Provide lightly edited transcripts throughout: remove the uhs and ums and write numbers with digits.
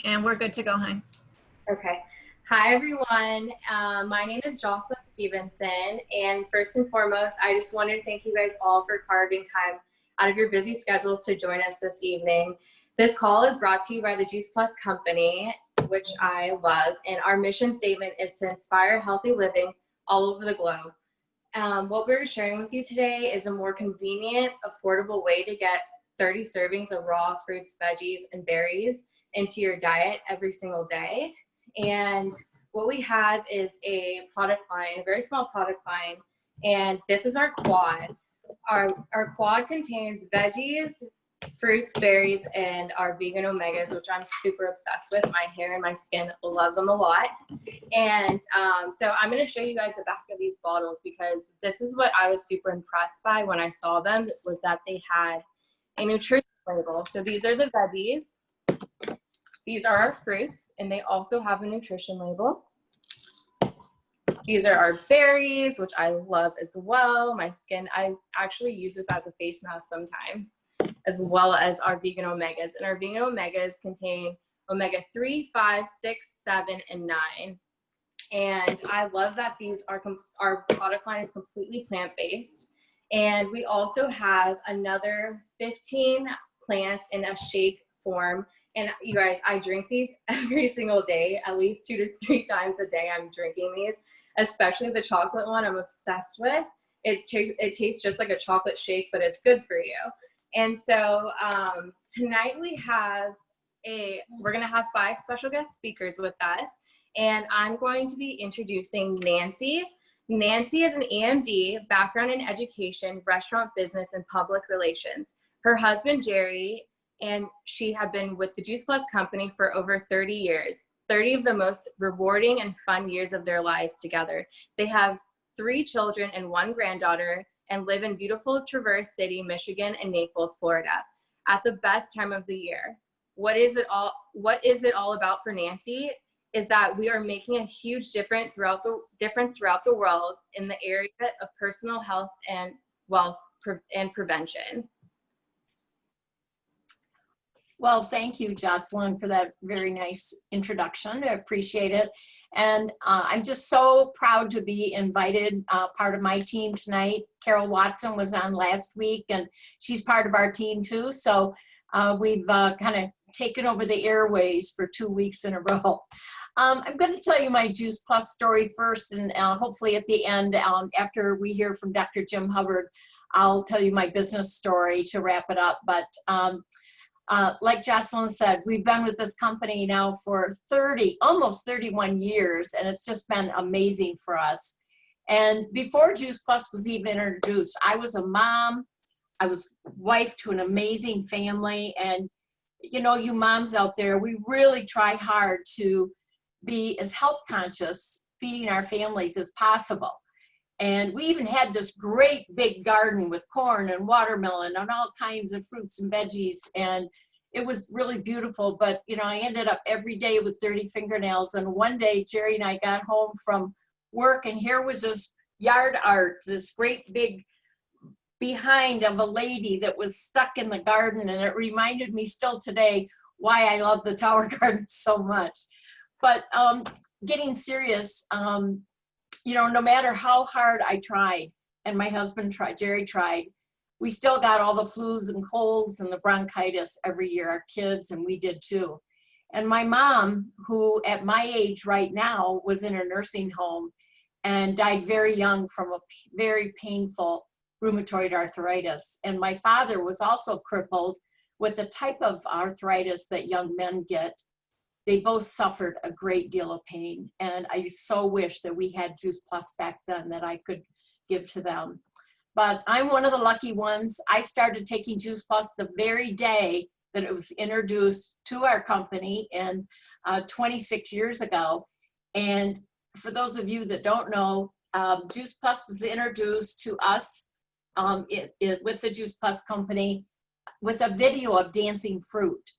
And we're good to go, Hein. Okay. Hi, everyone. My name is Jocelyn Stevenson. And first and foremost, I just wanted to thank you guys all for carving time out of your busy schedules to join us this evening. This call is brought to you by the Juice Plus Company, which I love. And our mission statement is to inspire healthy living all over the globe. What we're sharing with you today is a more convenient, affordable way to get 30 servings of raw fruits, veggies, and berries into your diet every single day. And what we have is a product line, a very small product line, and this is our quad. Our quad contains veggies, fruits, berries, and our vegan omegas, which I'm super obsessed with. My hair and my skin love them a lot. And so I'm going to show you guys the back of these bottles because this is what I was super impressed by when I saw them, was that they had a nutrition label. So these are the veggies. These are our fruits, and they also have a nutrition label. These are our berries, which I love as well. My skin, I actually use this as a face mask sometimes, as well as our vegan omegas. And our vegan omegas contain omega-3, 5, 6, 7, and 9. And I love that our product line is completely plant-based. And we also have another 15 plants in a shake form. And you guys, I drink these every single day, at least 2 to 3 times a day. I'm drinking these, especially the chocolate one I'm obsessed with. It tastes just like a chocolate shake, but it's good for you. And so tonight we're gonna have 5 special guest speakers with us. And I'm going to be introducing Nancy. Nancy is an EMD, background in education, restaurant business, and public relations. Her husband, Jerry, and she have been with the Juice Plus Company for over 30 years, 30 of the most rewarding and fun years of their lives together. They have 3 children and 1 granddaughter and live in beautiful Traverse City, Michigan, and Naples, Florida, at the best time of the year. What is it all about for Nancy is that we are making a huge difference throughout the world in the area of personal health and wealth and prevention. Well, thank you, Jocelyn, for that very nice introduction. I appreciate it. And I'm just so proud to be invited, part of my team tonight. Carol Watson was on last week, and she's part of our team too. So we've kind of taken over the airways for 2 weeks in a row. I'm going to tell you my Juice Plus story first, and hopefully at the end, after we hear from Dr. Jim Hubbard, I'll tell you my business story to wrap it up. But like Jocelyn said, we've been with this company now for almost 31 years, and it's just been amazing for us. And before Juice Plus was even introduced, I was a mom, I was wife to an amazing family, and you know, you moms out there, we really try hard to be as health conscious feeding our families as possible. And we even had this great big garden with corn and watermelon and all kinds of fruits and veggies. And it was really beautiful. But, you know, I ended up every day with dirty fingernails. And one day, Jerry and I got home from work, and here was this yard art, this great big behind of a lady that was stuck in the garden. And it reminded me still today why I love the Tower Garden so much. But getting serious, you know, no matter how hard I tried, and my husband tried, Jerry tried, we still got all the flus and colds and the bronchitis every year, our kids, and we did too. And my mom, who at my age right now was in a nursing home and died very young from a very painful rheumatoid arthritis. And my father was also crippled with the type of arthritis that young men get. They both suffered a great deal of pain. And I so wish that we had Juice Plus back then that I could give to them. But I'm one of the lucky ones. I started taking Juice Plus the very day that it was introduced to our company in 26 years ago. And for those of you that don't know, Juice Plus was introduced to us with the Juice Plus company with a video of dancing fruit.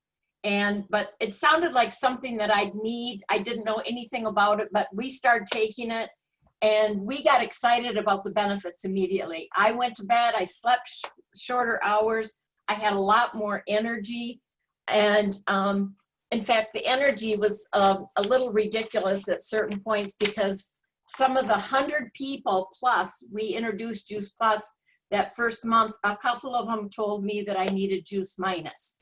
But it sounded like something that I'd need. I didn't know anything about it, but we started taking it and we got excited about the benefits immediately. I went to bed, I slept shorter hours, I had a lot more energy, and in fact, the energy was a little ridiculous at certain points because some of the 100 people plus we introduced Juice Plus that first month, a couple of them told me that I needed Juice Minus.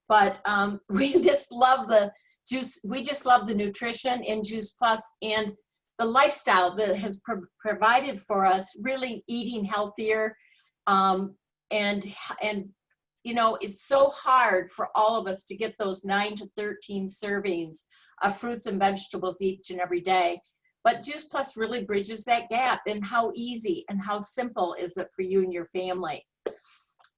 But we just love the juice. We just love the nutrition in Juice Plus and the lifestyle that has provided for us, really eating healthier. And you know, it's so hard for all of us to get those 9 to 13 servings of fruits and vegetables each and every day. But Juice Plus really bridges that gap. And how easy and how simple is it for you and your family?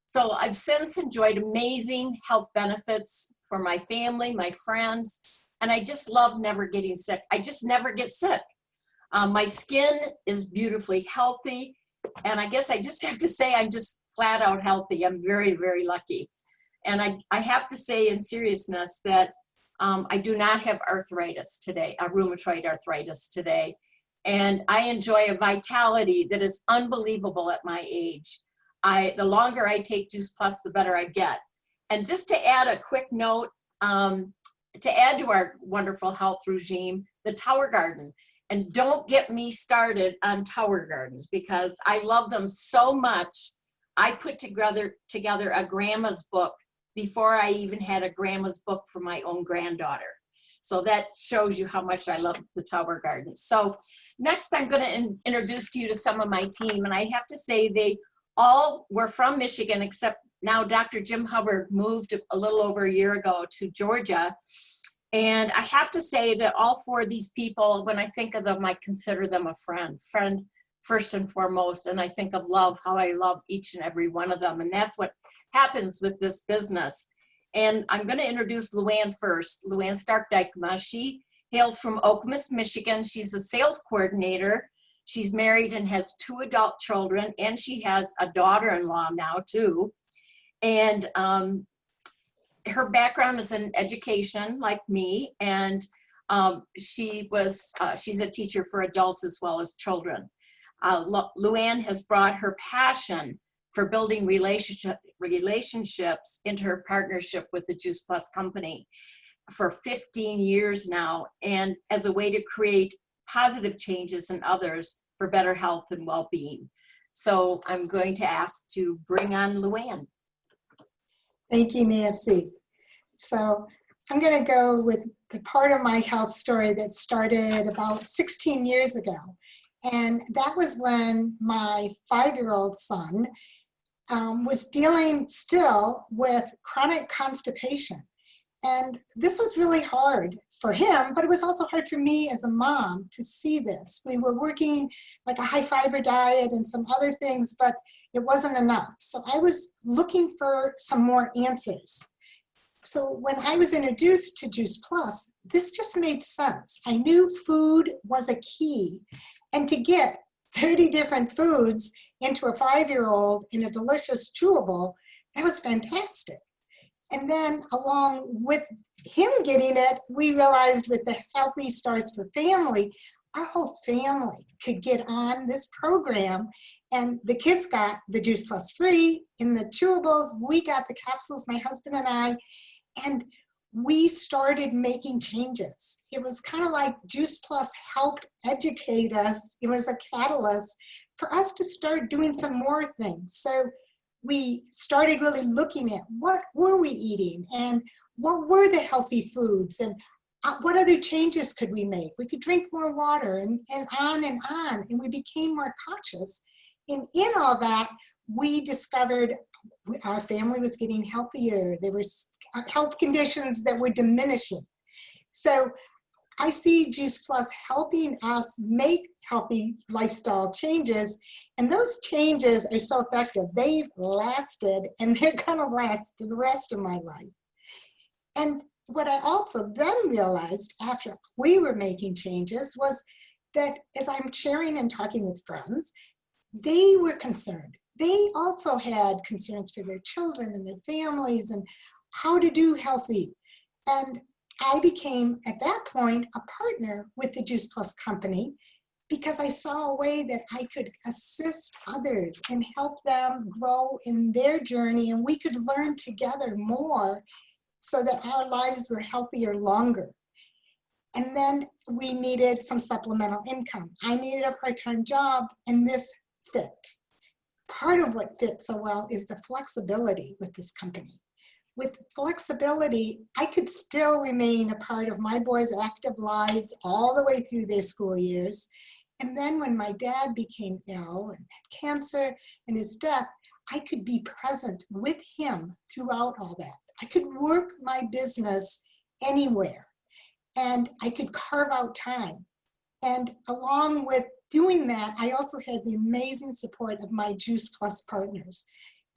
So I've since enjoyed amazing health benefits for my family, my friends, and I just love never getting sick. I just never get sick. My skin is beautifully healthy. And I guess I just have to say I'm just flat out healthy. I'm very, very lucky. And I have to say in seriousness that I do not have arthritis today, rheumatoid arthritis today. And I enjoy a vitality that is unbelievable at my age. The longer I take Juice Plus, the better I get. And just to add a quick note, to add to our wonderful health regime, the Tower Garden. And don't get me started on Tower Gardens because I love them so much. I put together a grandma's book before I even had a grandma's book for my own granddaughter. So that shows you how much I love the Tower Gardens. So next I'm going to introduce you to some of my team. And I have to say they all were from Michigan, except now Dr. Jim Hubbard moved a little over a year ago to Georgia. And I have to say that all 4 of these people, when I think of them, I consider them a friend first and foremost. And I think of love, how I love each and every one of them. And that's what happens with this business. And I'm going to introduce LouAnn first, LouAnn Stark-Dykema. She hails from Okemos, Michigan. She's a sales coordinator. She's married and has 2 adult children, and she has a daughter-in-law now too. And her background is in education, like me, and she's a teacher for adults as well as children. LouAnn has brought her passion for building relationships into her partnership with the Juice Plus company for 15 years now, and as a way to create positive changes in others for better health and well-being. So I'm going to ask to bring on LouAnn. Thank you, Nancy. So I'm going to go with the part of my health story that started about 16 years ago. And that was when my 5-year-old son was dealing still with chronic constipation. And this was really hard for him, but it was also hard for me as a mom to see this. We were working like a high fiber diet and some other things, but it wasn't enough. So I was looking for some more answers. So when I was introduced to Juice Plus, this just made sense. I knew food was a key, and to get 30 different foods into a 5-year-old in a delicious chewable, that was fantastic. And then along with him getting it, we realized with the Healthy Starts for Family, our whole family could get on this program, and the kids got the Juice Plus free in the chewables. We got the capsules, my husband and I, and we started making changes. It was kind of like Juice Plus helped educate us. It was a catalyst for us to start doing some more things. So we started really looking at what were we eating and what were the healthy foods and what other changes could we make? We could drink more water and on, and we became more conscious. And in all that, we discovered our family was getting healthier. There were health conditions that were diminishing. So I see Juice Plus helping us make healthy lifestyle changes, and those changes are so effective. They've lasted, and they're gonna last the rest of my life. And what I also then realized after we were making changes was that as I'm sharing and talking with friends, they were concerned. They also had concerns for their children and their families and how to do healthy. And I became, at that point, a partner with the Juice Plus company because I saw a way that I could assist others and help them grow in their journey, and we could learn together more so that our lives were healthier longer. And then we needed some supplemental income. I needed a part-time job, and this fit. Part of what fits so well is the flexibility with this company. With flexibility, I could still remain a part of my boys' active lives all the way through their school years. And then when my dad became ill and had cancer and his death, I could be present with him throughout all that. I could work my business anywhere, and I could carve out time. And along with doing that, I also had the amazing support of my Juice Plus partners.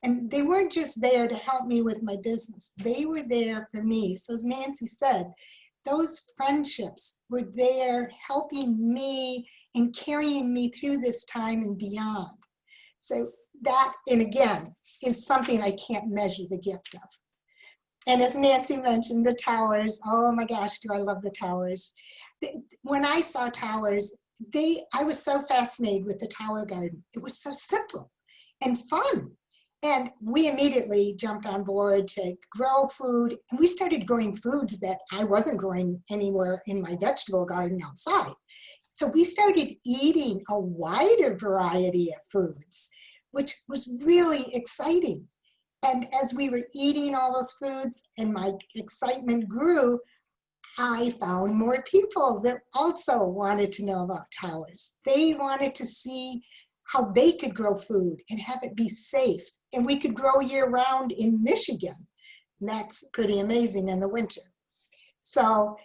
And they weren't just there to help me with my business. They were there for me. So as Nancy said, those friendships were there helping me and carrying me through this time and beyond. So that, and again, is something I can't measure the gift of. And as Nancy mentioned, the towers, oh my gosh, do I love the towers. When I saw towers, I was so fascinated with the tower garden. It was so simple and fun. And we immediately jumped on board to grow food. And we started growing foods that I wasn't growing anywhere in my vegetable garden outside. So we started eating a wider variety of foods, which was really exciting. And as we were eating all those foods and my excitement grew, I found more people that also wanted to know about towers. They wanted to see how they could grow food and have it be safe. And we could grow year round in Michigan. And that's pretty amazing in the winter. So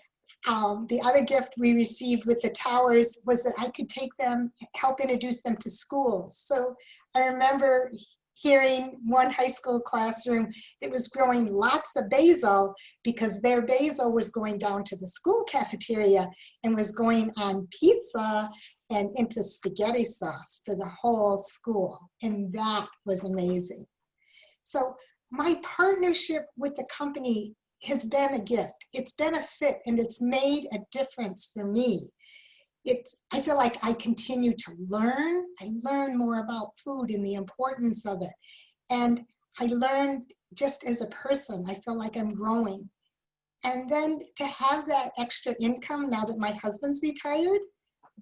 the other gift we received with the towers was that I could take them, help introduce them to schools. So I remember hearing one high school classroom that was growing lots of basil because their basil was going down to the school cafeteria and was going on pizza and into spaghetti sauce for the whole school. And that was amazing. So my partnership with the company has been a gift. It's been a fit, and it's made a difference for me. I feel like I continue to learn. I learn more about food and the importance of it. And I learned just as a person, I feel like I'm growing. And then to have that extra income now that my husband's retired,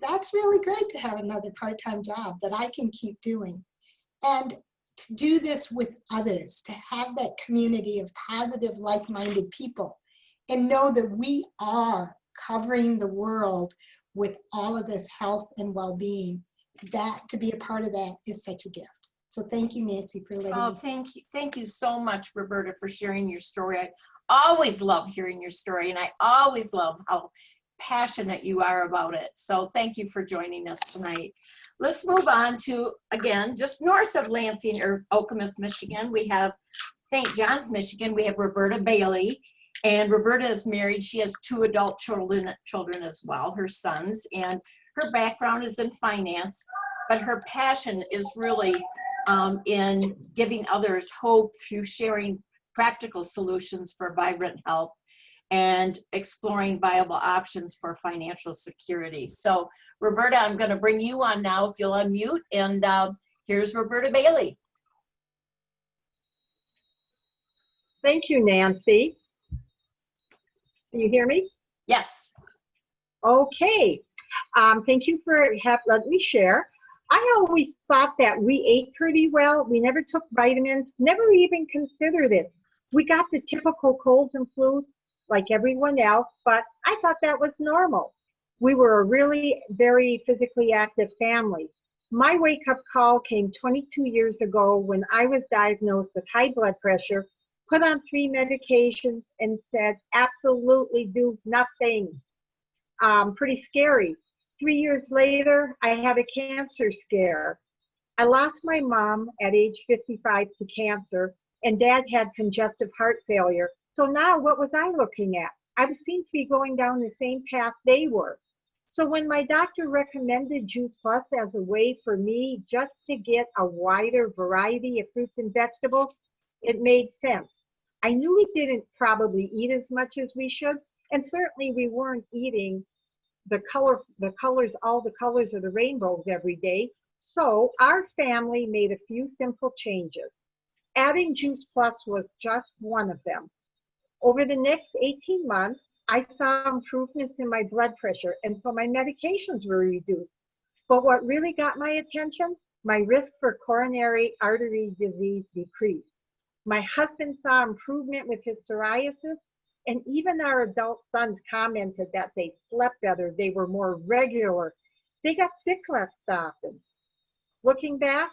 that's really great to have another part-time job that I can keep doing. And to do this with others, to have that community of positive, like-minded people, and know that we are covering the world with all of this health and well-being, that to be a part of that is such a gift. So thank you, Nancy, for letting me. Thank you. Thank you so much, Roberta, for sharing your story. I always love hearing your story, and I always love how passionate you are about it. So thank you for joining us tonight. Let's move on to, again, just north of Lansing or Okemos, Michigan, we have St. John's, Michigan. We have Roberta Bailey. And Roberta is married. She has 2 adult children as well, her sons. And her background is in finance, but her passion is really in giving others hope through sharing practical solutions for vibrant health and exploring viable options for financial security. So Roberta, I'm going to bring you on now if you'll unmute. And here's Roberta Bailey. Thank you, Nancy. Can you hear me? Yes. Okay. Thank you for letting me share. I always thought that we ate pretty well. We never took vitamins, never even considered it. We got the typical colds and flus like everyone else, but I thought that was normal. We were a really very physically active family. My wake-up call came 22 years ago when I was diagnosed with high blood pressure, put on 3 medications, and said, absolutely do nothing. Pretty scary. 3 years later, I had a cancer scare. I lost my mom at age 55 to cancer, and Dad had congestive heart failure. So now what was I looking at? I seemed to be going down the same path they were. So when my doctor recommended Juice Plus as a way for me just to get a wider variety of fruits and vegetables, it made sense. I knew we didn't probably eat as much as we should, and certainly we weren't eating all the colors of the rainbows every day. So our family made a few simple changes. Adding Juice Plus was just one of them. Over the next 18 months, I saw improvements in my blood pressure, and so my medications were reduced. But what really got my attention, my risk for coronary artery disease decreased. My husband saw improvement with his psoriasis, and even our adult sons commented that they slept better, they were more regular, they got sick less often. Looking back,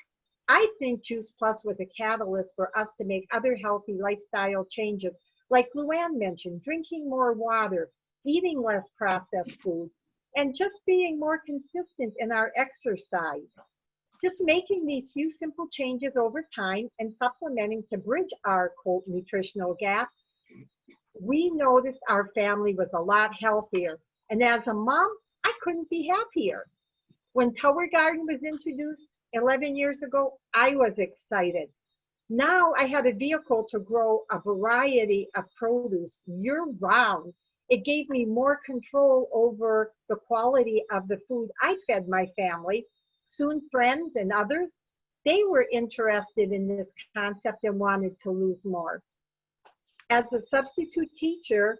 I think Juice Plus was a catalyst for us to make other healthy lifestyle changes, like LouAnn mentioned, drinking more water, eating less processed food, and just being more consistent in our exercise. Just making these few simple changes over time and supplementing to bridge our quote nutritional gap, we noticed our family was a lot healthier. And as a mom, I couldn't be happier. When Tower Garden was introduced 11 years ago, I was excited. Now I had a vehicle to grow a variety of produce year-round. It gave me more control over the quality of the food I fed my family. Soon friends and others, they were interested in this concept and wanted to lose more. As a substitute teacher,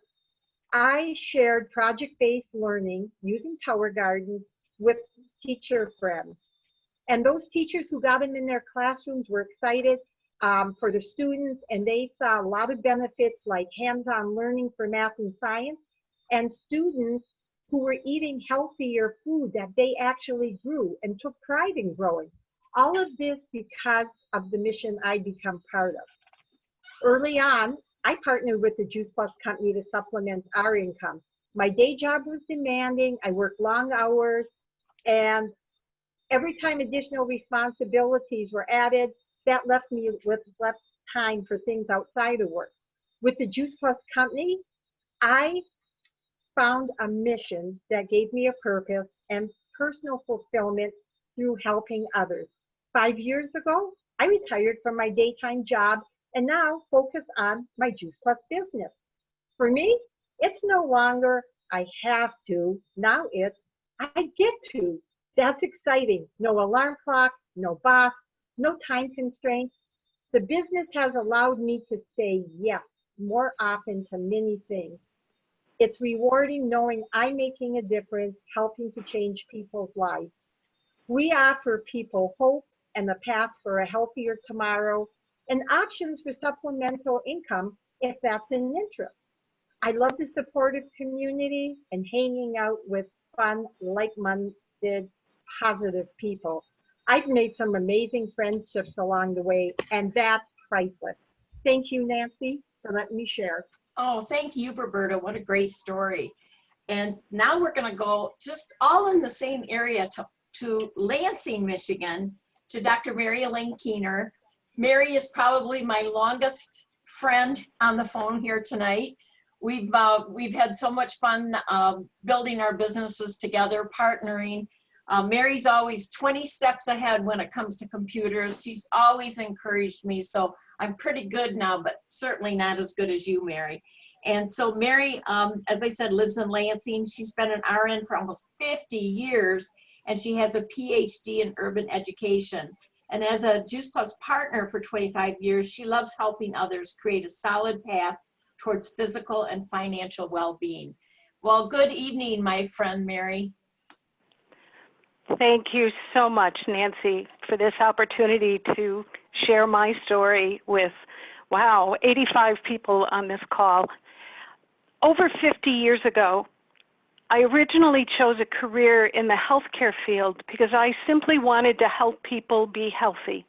I shared project-based learning using Tower Garden with teacher friends. And those teachers who got them in their classrooms were excited for the students, and they saw a lot of benefits like hands-on learning for math and science, and students who were eating healthier food that they actually grew and took pride in growing. All of this because of the mission I become part of. Early on, I partnered with the Juice Plus company to supplement our income. My day job was demanding, I worked long hours, and every time additional responsibilities were added, that left me with less time for things outside of work. With the Juice Plus company, I found a mission that gave me a purpose and personal fulfillment through helping others. 5 years ago, I retired from my daytime job and now focus on my Juice Plus business. For me, it's no longer I have to, now it's I get to. That's exciting. No alarm clock, no boss, no time constraints. The business has allowed me to say yes more often to many things. It's rewarding knowing I'm making a difference, helping to change people's lives. We offer people hope and a path for a healthier tomorrow and options for supplemental income if that's an interest. I love the supportive community and hanging out with fun, like-minded, positive people. I've made some amazing friendships along the way, and that's priceless. Thank you, Nancy, for letting me share. Oh, thank you, Roberta. What a great story. And now we're going to go just all in the same area to Lansing, Michigan, to Dr. Mary Elaine Kiener. Mary is probably my longest friend on the phone here tonight. We've had so much fun building our businesses together, partnering. Mary's always 20 steps ahead when it comes to computers. She's always encouraged me, so I'm pretty good now, but certainly not as good as you, Mary. And so Mary, as I said, lives in Lansing. She's been an RN for almost 50 years, and she has a PhD in urban education. And as a Juice Plus partner for 25 years, she loves helping others create a solid path towards physical and financial well-being. Well, good evening, my friend Mary. Thank you so much, Nancy, for this opportunity to share my story with, wow, 85 people on this call. Over 50 years ago, I originally chose a career in the healthcare field because I simply wanted to help people be healthy.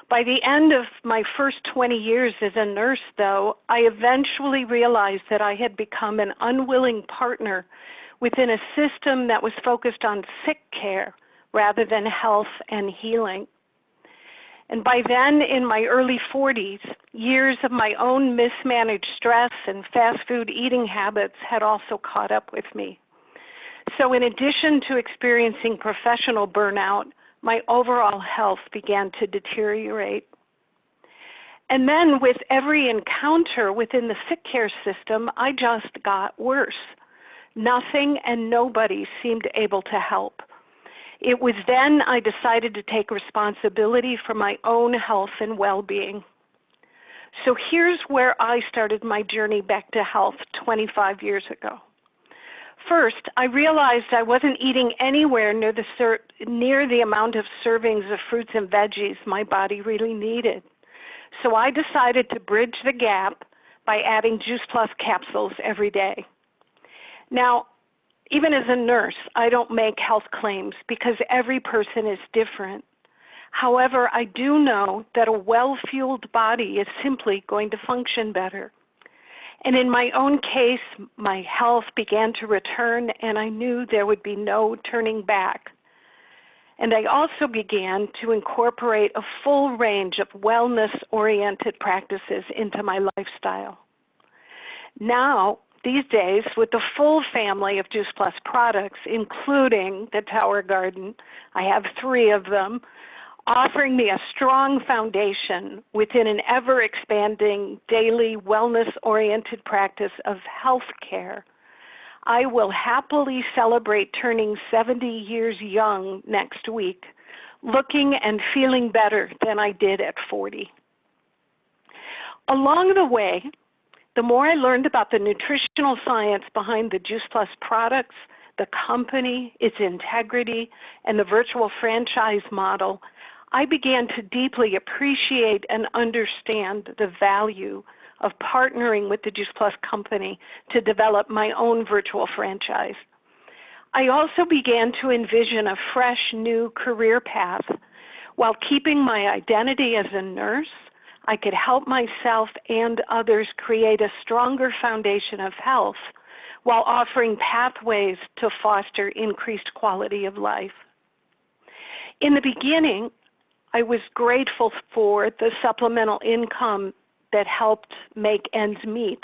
By the end of my first 20 years as a nurse, though, I eventually realized that I had become an unwilling partner within a system that was focused on sick care rather than health and healing. And by then, in my early 40s, years of my own mismanaged stress and fast food eating habits had also caught up with me. So in addition to experiencing professional burnout, my overall health began to deteriorate. And then with every encounter within the sick care system, I just got worse. Nothing and nobody seemed able to help. It was then I decided to take responsibility for my own health and well-being. So here's where I started my journey back to health 25 years ago. First, I realized I wasn't eating anywhere near the amount of servings of fruits and veggies my body really needed. So I decided to bridge the gap by adding Juice Plus capsules every day. Now, even as a nurse, I don't make health claims because every person is different. However, I do know that a well-fueled body is simply going to function better. And in my own case, my health began to return, and I knew there would be no turning back. And I also began to incorporate a full range of wellness-oriented practices into my lifestyle. Now, these days, with the full family of Juice Plus products, including the Tower Garden, I have 3 of them, offering me a strong foundation within an ever-expanding daily wellness-oriented practice of healthcare. I will happily celebrate turning 70 years young next week, looking and feeling better than I did at 40. Along the way, the more I learned about the nutritional science behind the Juice Plus products, the company, its integrity, and the virtual franchise model, I began to deeply appreciate and understand the value of partnering with the Juice Plus company to develop my own virtual franchise. I also began to envision a fresh new career path. While keeping my identity as a nurse, I could help myself and others create a stronger foundation of health while offering pathways to foster increased quality of life. In the beginning, I was grateful for the supplemental income that helped make ends meet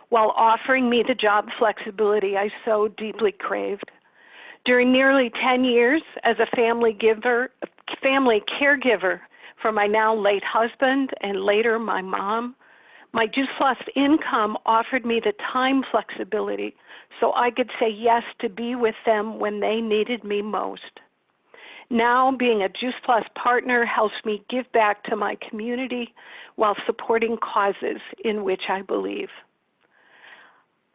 while offering me the job flexibility I so deeply craved. During nearly 10 years as a family caregiver for my now late husband and later my mom, my Juice Plus income offered me the time flexibility so I could say yes to be with them when they needed me most. Now, being a Juice Plus partner helps me give back to my community while supporting causes in which I believe.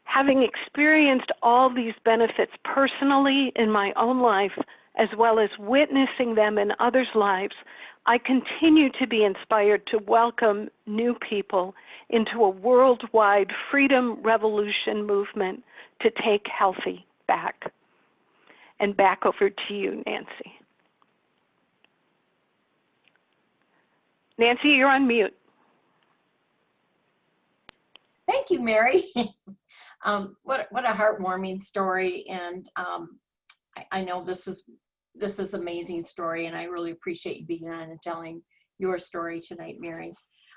Having experienced all these benefits personally in my own life, as well as witnessing them in others' lives, I continue to be inspired to welcome new people into a worldwide freedom revolution movement to take healthy back. And back over to you, Nancy. Nancy, you're on mute. Thank you, Mary. What a heartwarming story, and I know this is amazing story, and I really appreciate you being on and telling your story tonight, Mary.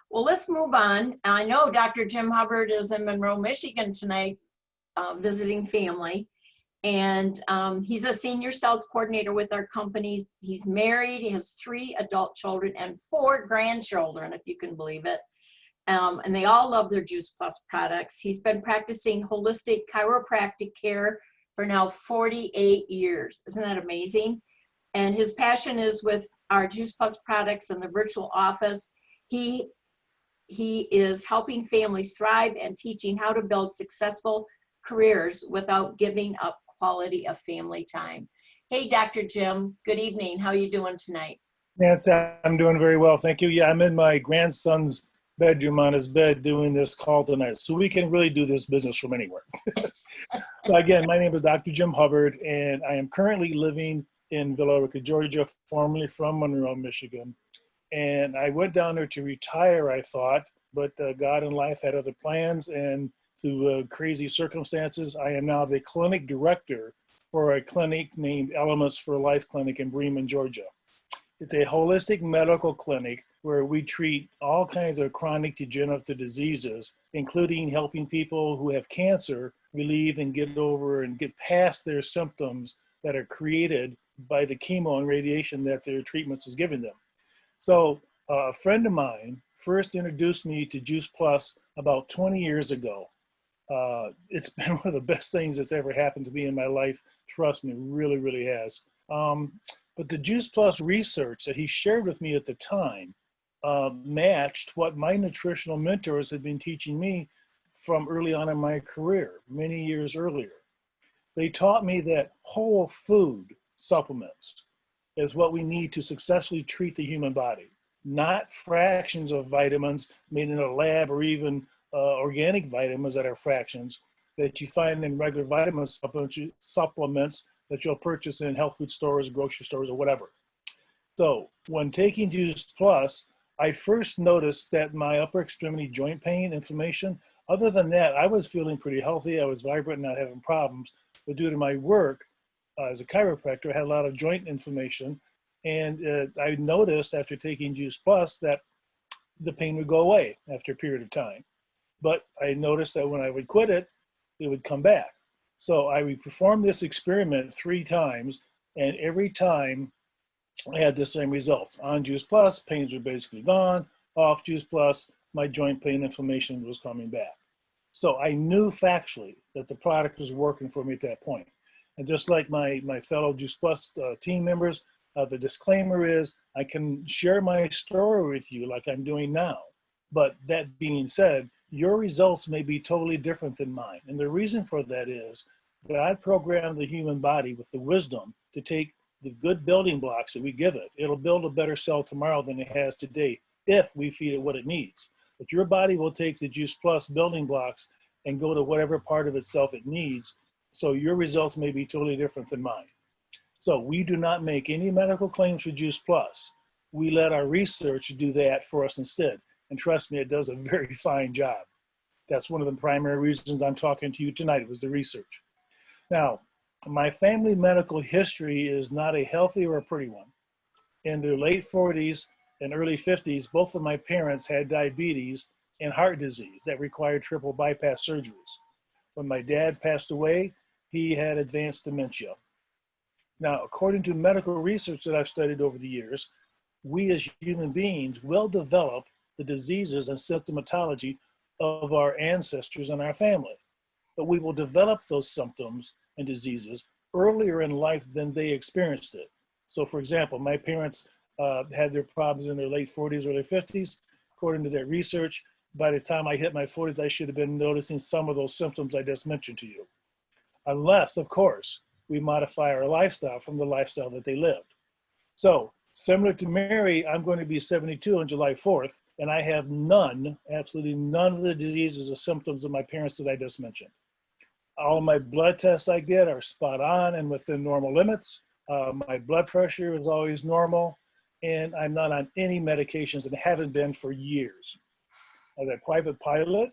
Well, let's move on. I know Dr. Jim Hubbard is in Monroe, Michigan tonight, visiting family, and he's a senior sales coordinator with our company. He's married, he has 3 adult children and 4 grandchildren, if you can believe it. And they all love their Juice Plus products. He's been practicing holistic chiropractic care for now 48 years. Isn't that amazing? And his passion is with our Juice Plus products and the virtual office. He is helping families thrive and teaching how to build successful careers without giving up quality of family time. Hey, Dr. Jim, good evening. How are you doing tonight? Nancy, I'm doing very well, thank you. Yeah, I'm in my grandson's bedroom on his bed doing this call tonight, so we can really do this business from anywhere. So again, my name is Dr. Jim Hubbard, and I am currently living in Villa Rica, Georgia, formerly from Monroe, Michigan. And I went down there to retire, I thought, but God and life had other plans, and through crazy circumstances, I am now the clinic director for a clinic named Elements for Life Clinic in Bremen, Georgia. It's a holistic medical clinic where we treat all kinds of chronic degenerative diseases, including helping people who have cancer relieve and get over and get past their symptoms that are created by the chemo and radiation that their treatments is giving them. So a friend of mine first introduced me to Juice Plus about 20 years ago. It's been one of the best things that's ever happened to me in my life. Trust me, it really, really has. But the Juice Plus research that he shared with me at the time matched what my nutritional mentors had been teaching me from early on in my career, many years earlier. They taught me that whole food supplements is what we need to successfully treat the human body, not fractions of vitamins made in a lab or even organic vitamins that are fractions that you find in regular vitamin supplements that you'll purchase in health food stores, grocery stores, or whatever. So when taking Juice Plus, I first noticed that my upper extremity joint pain, inflammation, other than that, I was feeling pretty healthy. I was vibrant, not having problems. But due to my work as a chiropractor, I had a lot of joint inflammation. And I noticed after taking Juice Plus that the pain would go away after a period of time. But I noticed that when I would quit it, it would come back. So I would perform this experiment 3 times, and every time I had the same results. On Juice Plus, pains were basically gone. Off Juice Plus, my joint pain inflammation was coming back. So I knew factually that the product was working for me at that point. And just like my fellow Juice Plus team members, the disclaimer is I can share my story with you like I'm doing now. But that being said, your results may be totally different than mine. And the reason for that is that I programmed the human body with the wisdom to take the good building blocks that we give it. It'll build a better cell tomorrow than it has today if we feed it what it needs. But your body will take the Juice Plus building blocks and go to whatever part of itself it needs. So your results may be totally different than mine. So we do not make any medical claims for Juice Plus. We let our research do that for us instead. And trust me, it does a very fine job. That's one of the primary reasons I'm talking to you tonight, was the research. Now, my family medical history is not a healthy or a pretty one. In their late 40s and early 50s, both of my parents had diabetes and heart disease that required triple bypass surgeries. When my dad passed away, he had advanced dementia. Now, according to medical research that I've studied over the years, we as human beings will develop the diseases and symptomatology of our ancestors and our family. But we will develop those symptoms and diseases earlier in life than they experienced it. So for example, my parents had their problems in their late 40s, early 50s. According to their research, by the time I hit my 40s, I should have been noticing some of those symptoms I just mentioned to you. Unless, of course, we modify our lifestyle from the lifestyle that they lived. So similar to Mary, I'm going to be 72 on July 4th, and I have none, absolutely none of the diseases or symptoms of my parents that I just mentioned. All my blood tests I get are spot on and within normal limits. My blood pressure is always normal, and I'm not on any medications and haven't been for years. As a private pilot,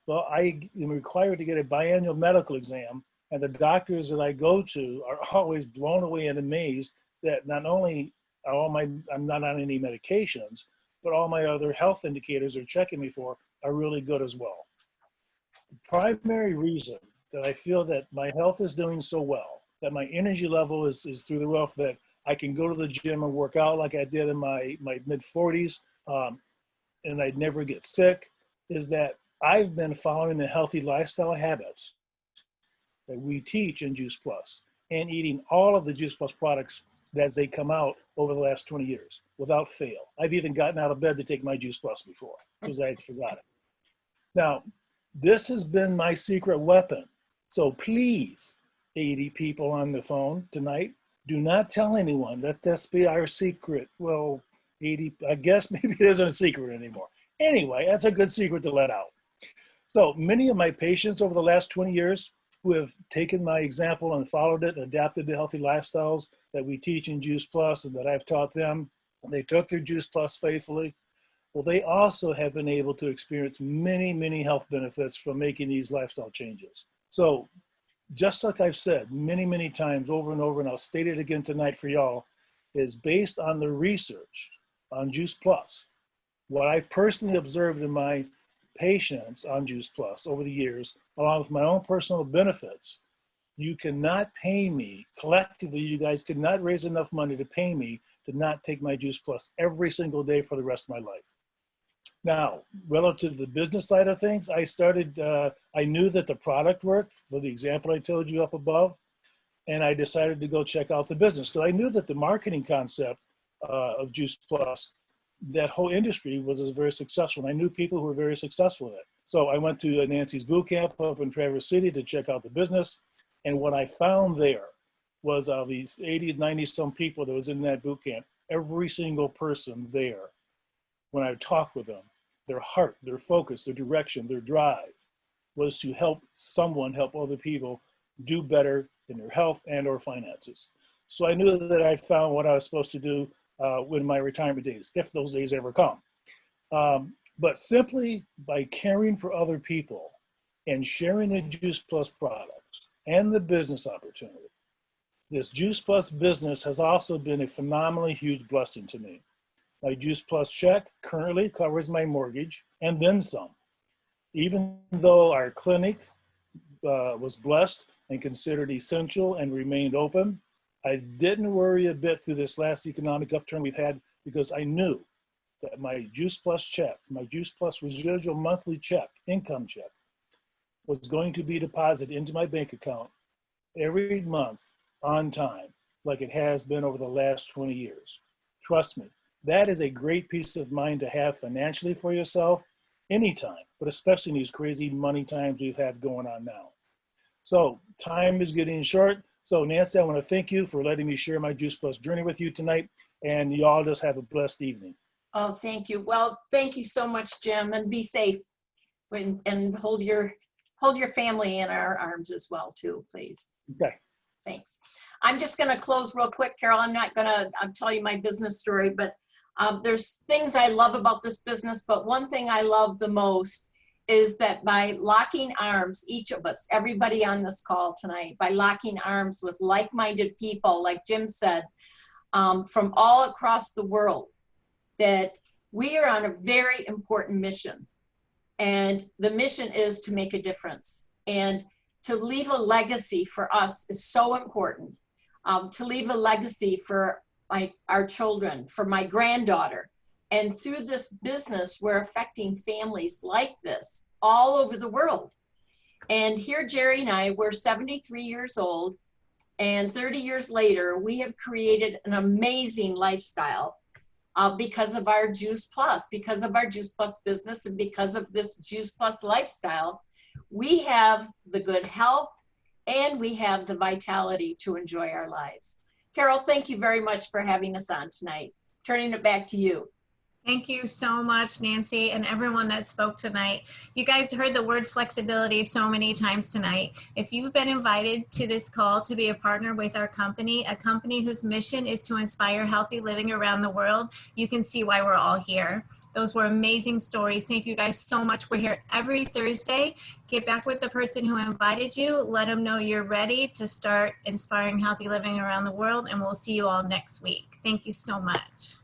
well, I am required to get a biannual medical exam, and the doctors that I go to are always blown away and amazed that not only I'm not on any medications, but all my other health indicators they're checking me for are really good as well. The primary reason that I feel that my health is doing so well, that my energy level is through the roof, that I can go to the gym and work out like I did in my mid-40s, and I'd never get sick, is that I've been following the healthy lifestyle habits that we teach in Juice Plus and eating all of the Juice Plus products as they come out over the last 20 years without fail. I've even gotten out of bed to take my Juice Plus before because I had forgotten. Now, this has been my secret weapon. So please, 80 people on the phone tonight, do not tell anyone. Let this be our secret. Well, 80, I guess maybe it isn't a secret anymore. Anyway, that's a good secret to let out. So many of my patients over the last 20 years who have taken my example and followed it and adapted the healthy lifestyles that we teach in Juice Plus and that I've taught them, they took their Juice Plus faithfully. Well, they also have been able to experience many, many health benefits from making these lifestyle changes. So just like I've said many, many times over and over, and I'll state it again tonight for y'all, is based on the research on Juice Plus. What I've personally observed in my patients on Juice Plus over the years, along with my own personal benefits, you cannot pay me, collectively, you guys could not raise enough money to pay me to not take my Juice Plus every single day for the rest of my life. Now, relative to the business side of things, I knew that the product worked for the example I told you up above, and I decided to go check out the business. So I knew that the marketing concept of Juice Plus that whole industry was very successful. And I knew people who were very successful at it. So I went to Nancy's boot camp up in Traverse City to check out the business. And what I found there was these 80, 90 some people that was in that boot camp, every single person there, when I talked with them, their heart, their focus, their direction, their drive was to help someone help other people do better in their health and or finances. So I knew that I found what I was supposed to do in my retirement days, if those days ever come. But simply by caring for other people and sharing the Juice Plus products and the business opportunity, this Juice Plus business has also been a phenomenally huge blessing to me. My Juice Plus check currently covers my mortgage and then some. Even though our clinic was blessed and considered essential and remained open, I didn't worry a bit through this last economic upturn we've had because I knew that my Juice Plus check, my Juice Plus residual monthly check, income check, was going to be deposited into my bank account every month on time, like it has been over the last 20 years. Trust me, that is a great peace of mind to have financially for yourself anytime, but especially in these crazy money times we've had going on now. So time is getting short. So Nancy, I want to thank you for letting me share my Juice Plus journey with you tonight, and you all just have a blessed evening. Oh, thank you. Well, thank you so much, Jim, and be safe and hold your family in our arms as well, too, please. Okay. Thanks. I'm just going to close real quick, Carol. I'm not going to tell you my business story, but there's things I love about this business, but one thing I love the most is that by locking arms, each of us, everybody on this call tonight, by locking arms with like-minded people, like Jim said, from all across the world, that we are on a very important mission. And the mission is to make a difference. And to leave a legacy for us is so important. To leave a legacy for our children, for my granddaughter. And through this business, we're affecting families like this all over the world. And here, Jerry and I, we're 73 years old, and 30 years later, we have created an amazing lifestyle because of our Juice Plus, because of our Juice Plus business, and because of this Juice Plus lifestyle. We have the good health and we have the vitality to enjoy our lives. Carol, thank you very much for having us on tonight. Turning it back to you. Thank you so much, Nancy, and everyone that spoke tonight. You guys heard the word flexibility so many times tonight. If you've been invited to this call to be a partner with our company, a company whose mission is to inspire healthy living around the world, you can see why we're all here. Those were amazing stories. Thank you guys so much. We're here every Thursday. Get back with the person who invited you. Let them know you're ready to start inspiring healthy living around the world, and we'll see you all next week. Thank you so much.